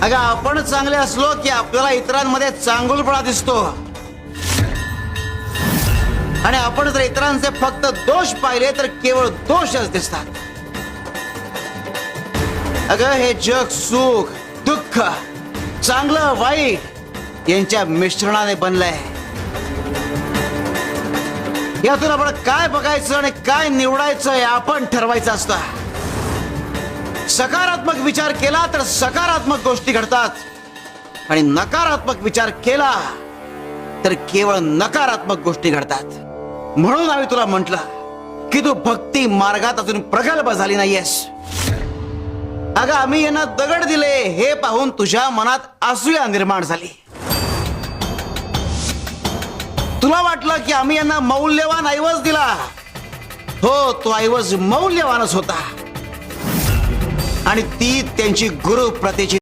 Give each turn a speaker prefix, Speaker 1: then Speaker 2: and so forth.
Speaker 1: अगं आपण चांगले असलो की आपल्याला इतरांमध्ये चांगुलपणा दिसतो, आणि आपण जर इतरांचे फक्त दोष पाहिले तर केवळ दोषच दिसतात. अगं हे जग सुख दुःख चांगलं वाईट यांच्या मिश्रणाने बनलंय. यातून आपण काय बघायचं आणि काय निवडायचं हे आपण ठरवायचं असतं. सकारात्मक विचार केला तर सकारात्मक गोष्टी घडतात, आणि नकारात्मक विचार केला तर केवळ नकारात्मक गोष्टी घडतात. म्हणून आम्ही तुला म्हटलं की तू भक्ती मार्गात अजून प्रगल्भ झाली नाहीयेस. अगं आम्ही यांना दगड दिले हे पाहून तुझ्या मनात असूया निर्माण झाली. तुला वाटलं की आम्ही यांना मौल्यवान ऐवज दिला. हो, तो ऐवज मौल्यवानच होता, आणि ती त्यांची गुरु प्रतीची